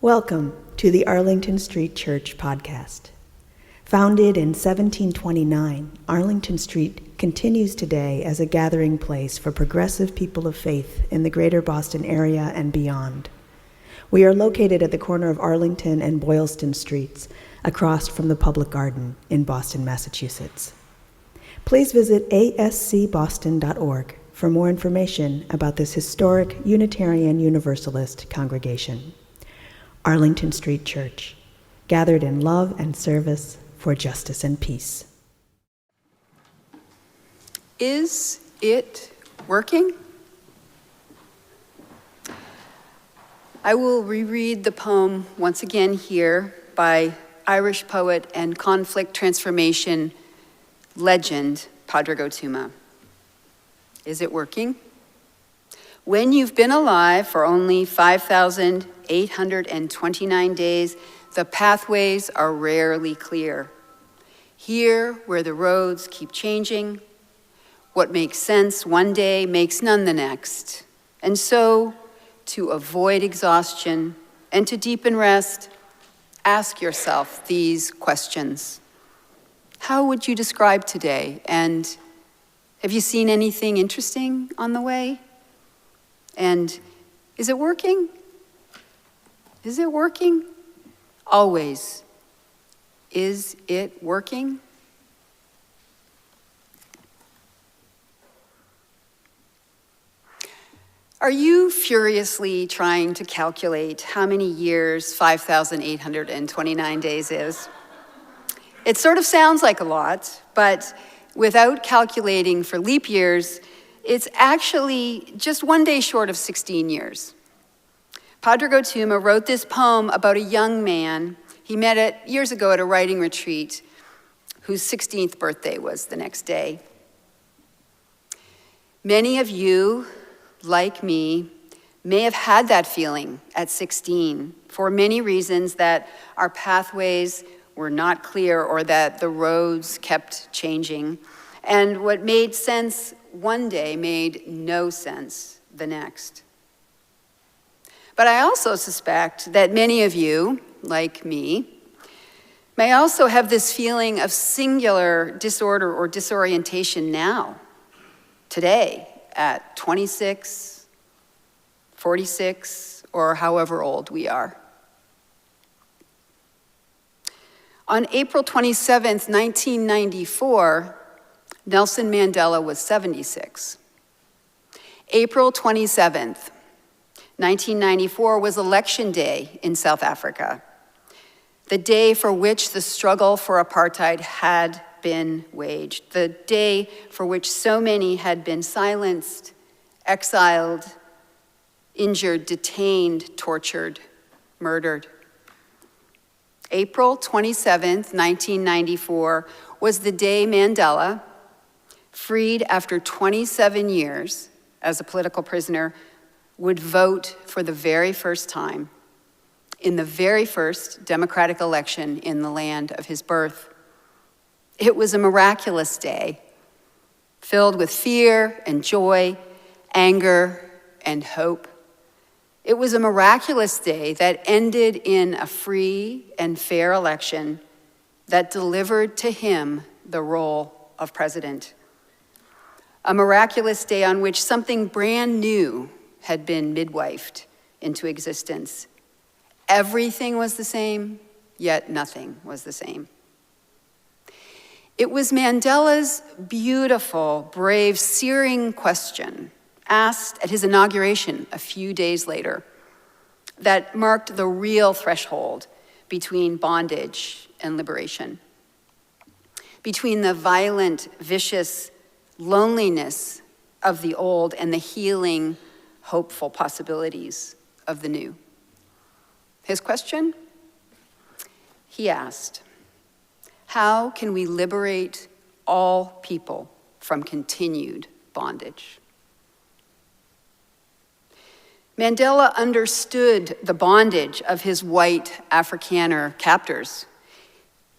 Welcome to the Arlington Street Church podcast. Founded in 1729, Arlington Street continues today as a gathering place for progressive people of faith in the greater Boston area and beyond. We are located at the corner of Arlington and Boylston Streets, across from the Public Garden in Boston, Massachusetts. Please visit ascboston.org for more information about this historic Unitarian Universalist congregation. Arlington Street Church, gathered in love and service for justice and peace. Is it working? I will reread the poem once again here by Irish poet and conflict transformation legend, Pádraig Ó Tuama. Is it working? When you've been alive for only 5,829 days, the pathways are rarely clear. Here, where the roads keep changing, what makes sense one day makes none the next. And so, to avoid exhaustion and to deepen rest, ask yourself these questions. How would you describe today? And have you seen anything interesting on the way? And is it working? Is it working? Always. Is it working? Are you furiously trying to calculate how many years 5,829 days is? It sort of sounds like a lot, but without calculating for leap years, it's actually just one day short of 16 years. Pádraig Ó Tuama wrote this poem about a young man he met years ago at a writing retreat whose 16th birthday was the next day. Many of you, like me, may have had that feeling at 16 for many reasons, that our pathways were not clear or that the roads kept changing. And what made sense one day made no sense the next. But I also suspect that many of you, like me, may also have this feeling of singular disorder or disorientation now, today, at 26, 46, or however old we are. On April 27th, 1994, Nelson Mandela was 76. April 27th, 1994 was Election Day in South Africa, the day for which the struggle for apartheid had been waged, the day for which so many had been silenced, exiled, injured, detained, tortured, murdered. April 27th, 1994 was the day Mandela, freed after 27 years as a political prisoner, would vote for the very first time in the very first democratic election in the land of his birth. It was a miraculous day, filled with fear and joy, anger and hope. It was a miraculous day that ended in a free and fair election that delivered to him the role of president. A miraculous day on which something brand new had been midwifed into existence. Everything was the same, yet nothing was the same. It was Mandela's beautiful, brave, searing question, asked at his inauguration a few days later, that marked the real threshold between bondage and liberation, between the violent, vicious loneliness of the old and the healing, hopeful possibilities of the new. His question? He asked, how can we liberate all people from continued bondage? Mandela understood the bondage of his white Afrikaner captors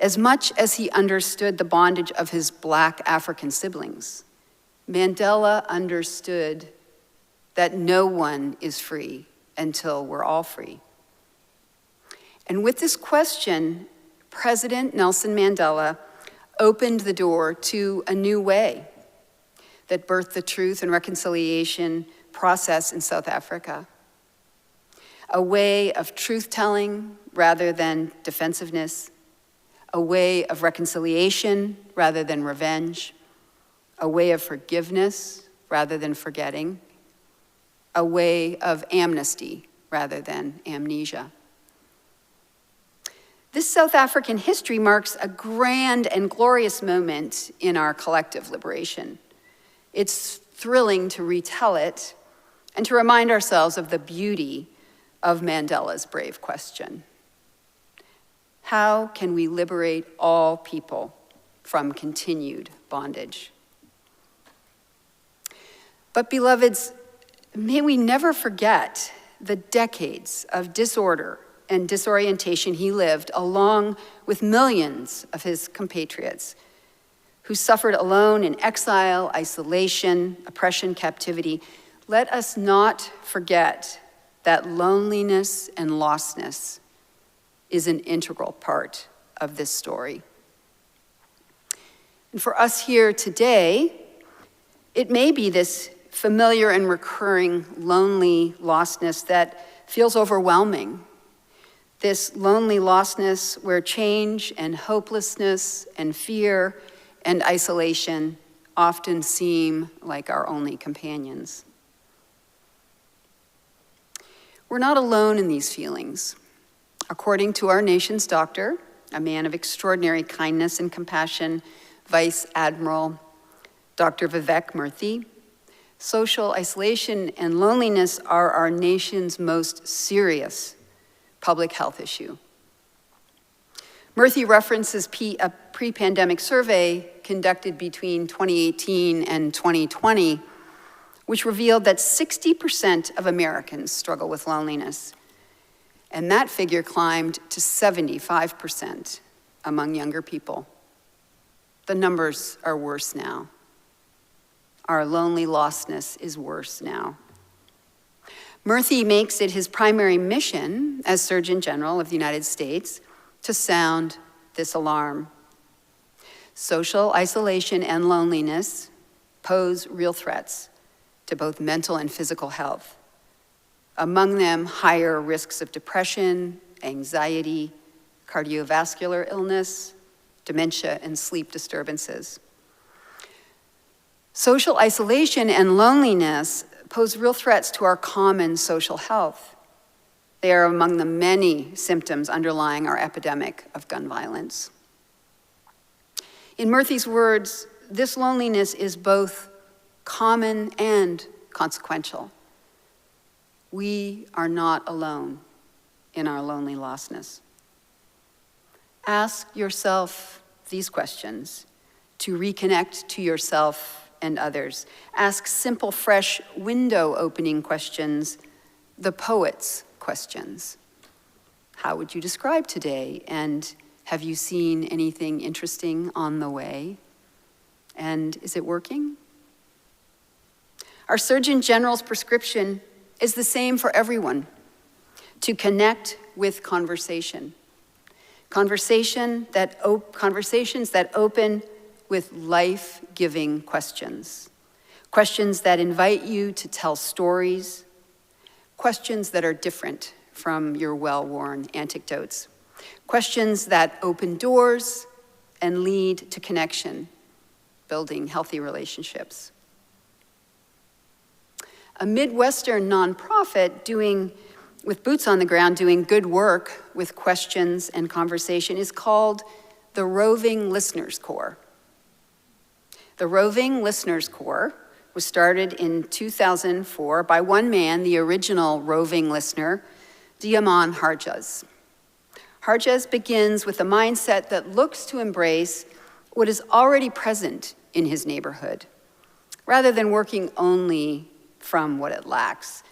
as much as he understood the bondage of his Black African siblings. Mandela understood that no one is free until we're all free. And with this question, President Nelson Mandela opened the door to a new way that birthed the truth and reconciliation process in South Africa. A way of truth-telling rather than defensiveness, a way of reconciliation rather than revenge, a way of forgiveness rather than forgetting, a way of amnesty rather than amnesia. This South African history marks a grand and glorious moment in our collective liberation. It's thrilling to retell it and to remind ourselves of the beauty of Mandela's brave question. How can we liberate all people from continued bondage? But beloveds, may we never forget the decades of disorder and disorientation he lived along with millions of his compatriots who suffered alone in exile, isolation, oppression, captivity. Let us not forget that loneliness and lostness is an integral part of this story. And for us here today, it may be this familiar and recurring lonely lostness that feels overwhelming. This lonely lostness where change and hopelessness and fear and isolation often seem like our only companions. We're not alone in these feelings. According to our nation's doctor, a man of extraordinary kindness and compassion, Vice Admiral Dr. Vivek Murthy, social isolation and loneliness are our nation's most serious public health issue. Murthy references a pre-pandemic survey conducted between 2018 and 2020, which revealed that 60% of Americans struggle with loneliness. And that figure climbed to 75% among younger people. The numbers are worse now. Our lonely lostness is worse now. Murthy makes it his primary mission as Surgeon General of the United States to sound this alarm. Social isolation and loneliness pose real threats to both mental and physical health. Among them, higher risks of depression, anxiety, cardiovascular illness, dementia, and sleep disturbances. Social isolation and loneliness pose real threats to our common social health. They are among the many symptoms underlying our epidemic of gun violence. In Murthy's words, this loneliness is both common and consequential. We are not alone in our lonely lostness. Ask yourself these questions to reconnect to yourself and others. Ask simple, fresh, window-opening questions, the poet's questions. How would you describe today? And have you seen anything interesting on the way? And is it working? Our Surgeon General's prescription is the same for everyone: to connect with conversation. Conversations that open with life-giving questions. Questions that invite you to tell stories. Questions that are different from your well-worn anecdotes. Questions that open doors and lead to connection, building healthy relationships. A Midwestern nonprofit with boots on the ground doing good work with questions and conversation is called the Roving Listeners Corps. The Roving Listeners Corps was started in 2004 by one man, the original roving listener, Diamond Harjas. Harjas begins with a mindset that looks to embrace what is already present in his neighborhood, rather than working only from what it lacks.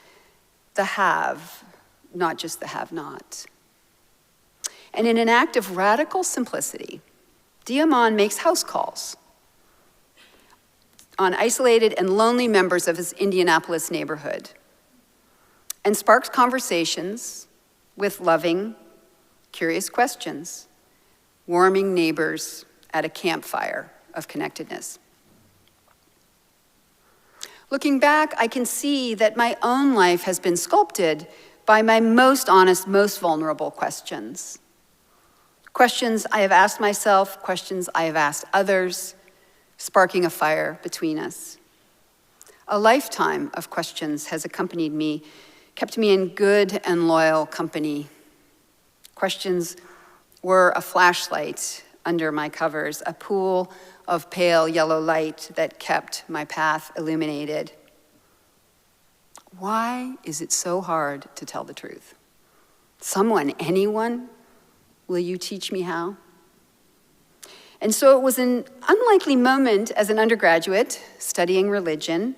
The have, not just the have-not. And in an act of radical simplicity, Diamond makes house calls on isolated and lonely members of his Indianapolis neighborhood and sparks conversations with loving curious questions, warming neighbors at a campfire of connectedness. Looking back, I can see that my own life has been sculpted by my most honest, most vulnerable questions. Questions I have asked myself, questions I have asked others, sparking a fire between us. A lifetime of questions has accompanied me, kept me in good and loyal company. Questions were a flashlight under my covers, a pool of pale yellow light that kept my path illuminated. Why is it so hard to tell the truth? Someone, anyone, will you teach me how? And so it was an unlikely moment as an undergraduate studying religion,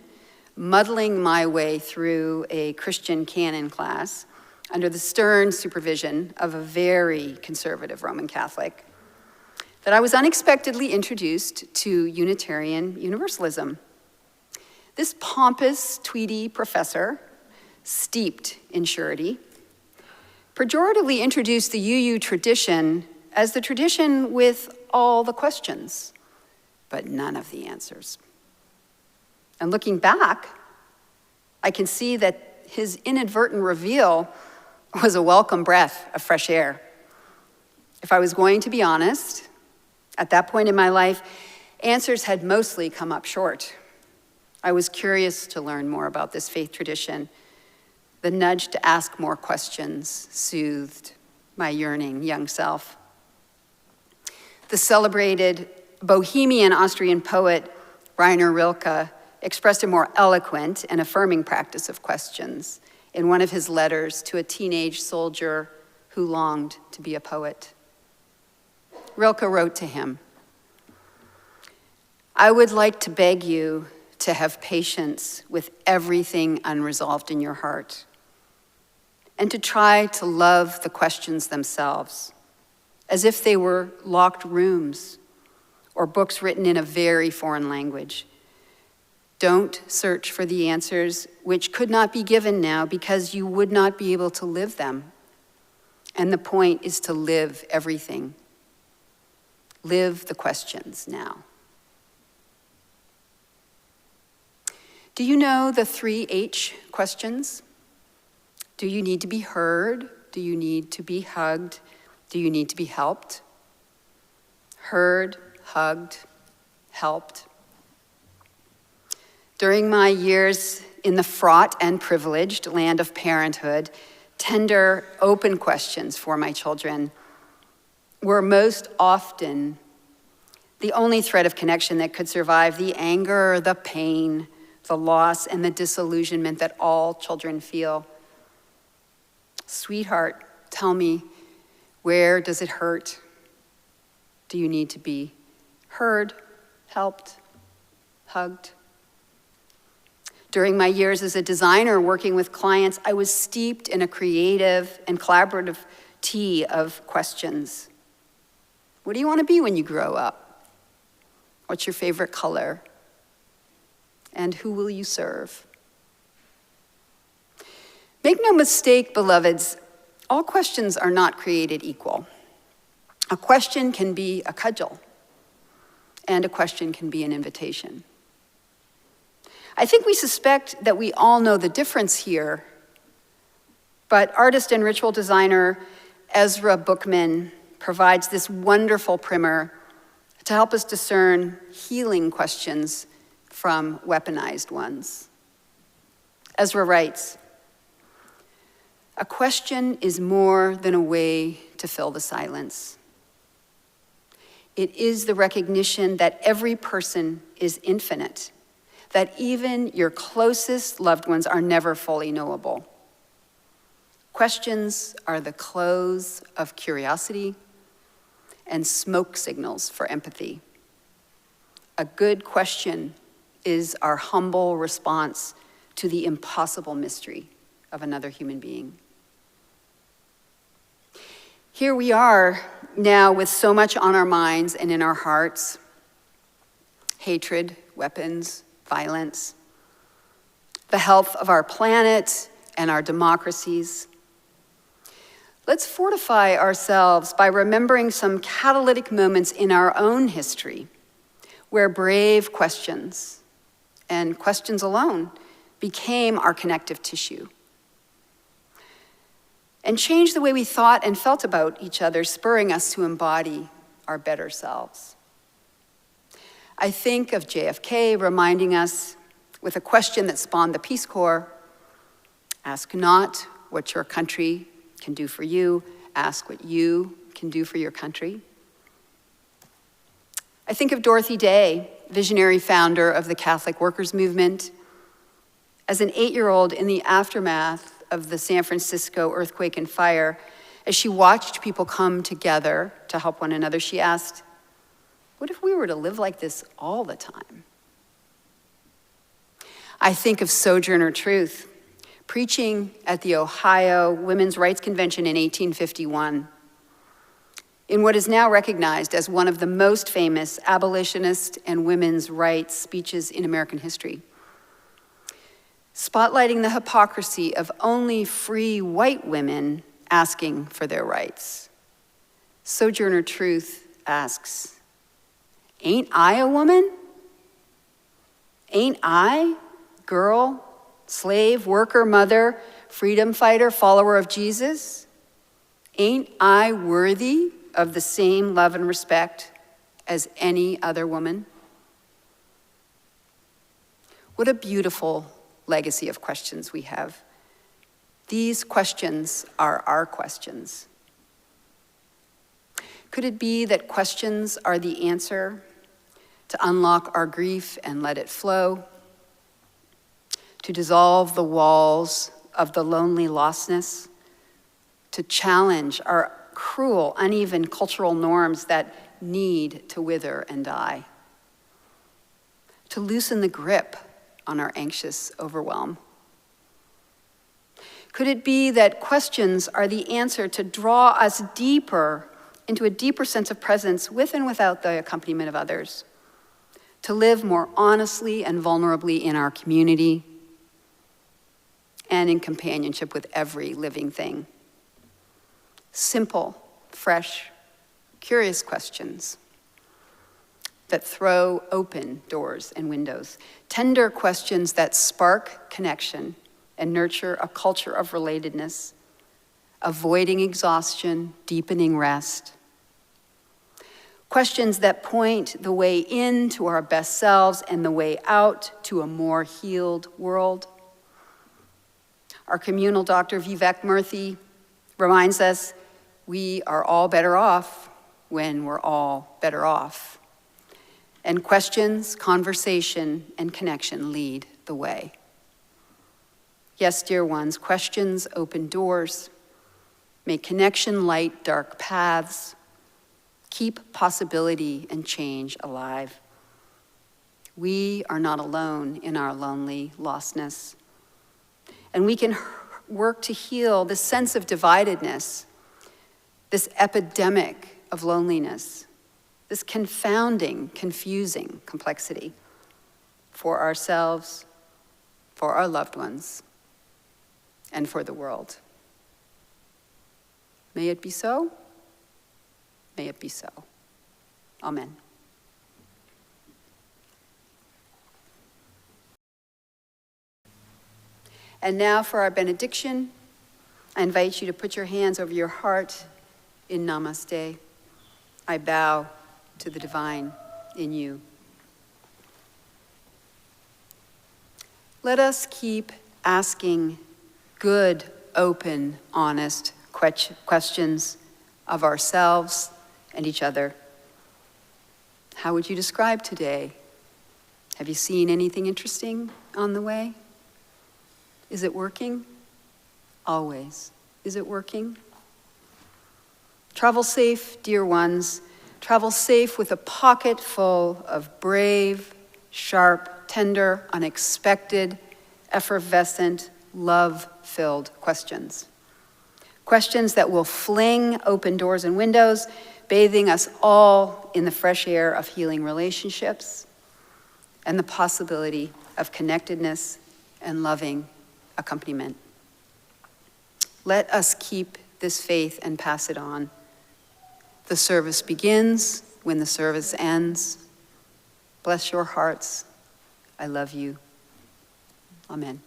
muddling my way through a Christian canon class under the stern supervision of a very conservative Roman Catholic, that I was unexpectedly introduced to Unitarian Universalism. This pompous, tweedy professor, steeped in surety, pejoratively introduced the UU tradition as the tradition with all the questions, but none of the answers. And looking back, I can see that his inadvertent reveal was a welcome breath of fresh air. If I was going to be honest, at that point in my life, answers had mostly come up short. I was curious to learn more about this faith tradition. The nudge to ask more questions soothed my yearning young self. The celebrated Bohemian Austrian poet Rainer Rilke expressed a more eloquent and affirming practice of questions in one of his letters to a teenage soldier who longed to be a poet. Rilke wrote to him, "I would like to beg you to have patience with everything unresolved in your heart, and to try to love the questions themselves, as if they were locked rooms or books written in a very foreign language. Don't search for the answers which could not be given now because you would not be able to live them. And the point is to live everything. Live the questions now." Do you know the 3H questions? Do you need to be heard? Do you need to be hugged? Do you need to be helped? Heard, hugged, helped. During my years in the fraught and privileged land of parenthood, tender, open questions for my children were most often the only thread of connection that could survive the anger, the pain, the loss, and the disillusionment that all children feel. Sweetheart, tell me, where does it hurt? Do you need to be heard, helped, hugged? During my years as a designer working with clients, I was steeped in a creative and collaborative tea of questions. What do you want to be when you grow up? What's your favorite color? And who will you serve? Make no mistake, beloveds, all questions are not created equal. A question can be a cudgel, and a question can be an invitation. I think we suspect that we all know the difference here, but artist and ritual designer Ezra Bookman provides this wonderful primer to help us discern healing questions from weaponized ones. Ezra writes, "A question is more than a way to fill the silence. It is the recognition that every person is infinite, that even your closest loved ones are never fully knowable. Questions are the clothes of curiosity and smoke signals for empathy. A good question is our humble response to the impossible mystery of another human being." Here we are now with so much on our minds and in our hearts: hatred, weapons, violence, the health of our planet and our democracies. Let's fortify ourselves by remembering some catalytic moments in our own history where brave questions, and questions alone, became our connective tissue and changed the way we thought and felt about each other, spurring us to embody our better selves. I think of JFK reminding us with a question that spawned the Peace Corps: ask not what your country can do for you, ask what you can do for your country. I think of Dorothy Day, visionary founder of the Catholic Workers' Movement. As an 8-year-old in the aftermath of the San Francisco earthquake and fire, as she watched people come together to help one another, she asked, what if we were to live like this all the time? I think of Sojourner Truth, preaching at the Ohio Women's Rights Convention in 1851, in what is now recognized as one of the most famous abolitionist and women's rights speeches in American history, spotlighting the hypocrisy of only free white women asking for their rights. Sojourner Truth asks, ain't I a woman? Ain't I, girl, slave, worker, mother, freedom fighter, follower of Jesus? Ain't I worthy of the same love and respect as any other woman? What a beautiful legacy of questions we have. These questions are our questions. Could it be that questions are the answer to unlock our grief and let it flow? To dissolve the walls of the lonely lostness? To challenge our cruel, uneven cultural norms that need to wither and die? To loosen the grip on our anxious overwhelm? Could it be that questions are the answer to draw us deeper into a deeper sense of presence with and without the accompaniment of others? To live more honestly and vulnerably in our community and in companionship with every living thing? Simple, fresh, curious questions that throw open doors and windows. Tender questions that spark connection and nurture a culture of relatedness, avoiding exhaustion, deepening rest. Questions that point the way into our best selves and the way out to a more healed world. Our communal doctor, Vivek Murthy, reminds us we are all better off when we're all better off. And questions, conversation, and connection lead the way. Yes, dear ones, questions open doors, make connection light dark paths, keep possibility and change alive. We are not alone in our lonely lostness. And we can work to heal this sense of dividedness, this epidemic of loneliness, this confounding, confusing complexity for ourselves, for our loved ones, and for the world. May it be so. May it be so. Amen. And now for our benediction, I invite you to put your hands over your heart in Namaste. I bow to the divine in you. Let us keep asking good, open, honest questions of ourselves and each other. How would you describe today? Have you seen anything interesting on the way? Is it working? Always. Is it working? Travel safe, dear ones. Travel safe with a pocket full of brave, sharp, tender, unexpected, effervescent, love-filled questions. Questions that will fling open doors and windows, bathing us all in the fresh air of healing relationships and the possibility of connectedness and loving accompaniment. Let us keep this faith and pass it on. The service begins when the service ends. Bless your hearts. I love you. Amen.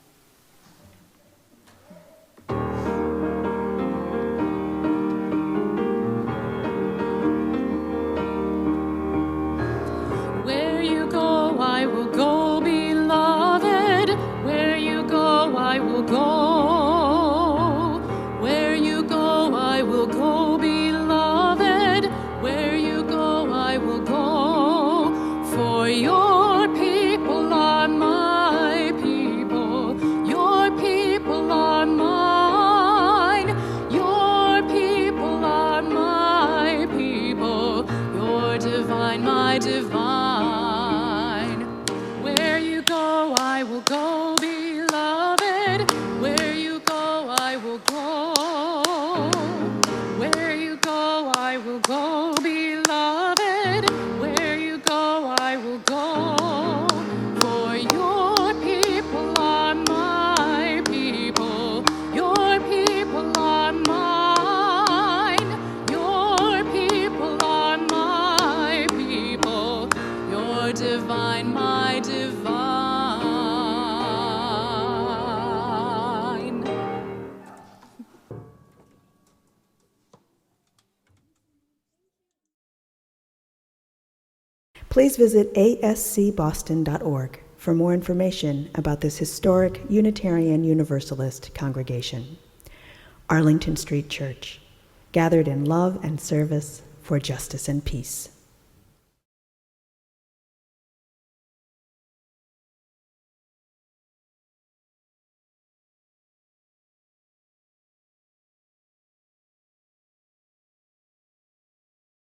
Where you go, I will go, beloved. Where you go, I will go. Where you go, I will go, beloved. Where you go, I will go. For your people are my people. Your people are mine. Your people are my people. Your divine, my divine. Where you go, I will go, beloved. Where you go, I will go. Where you go, I will go, beloved. Where you go, I will go. For your people are my people. Your people are mine. Your people are my people. Your divine, my divine. Please visit ascboston.org for more information about this historic Unitarian Universalist congregation. Arlington Street Church, gathered in love and service for justice and peace.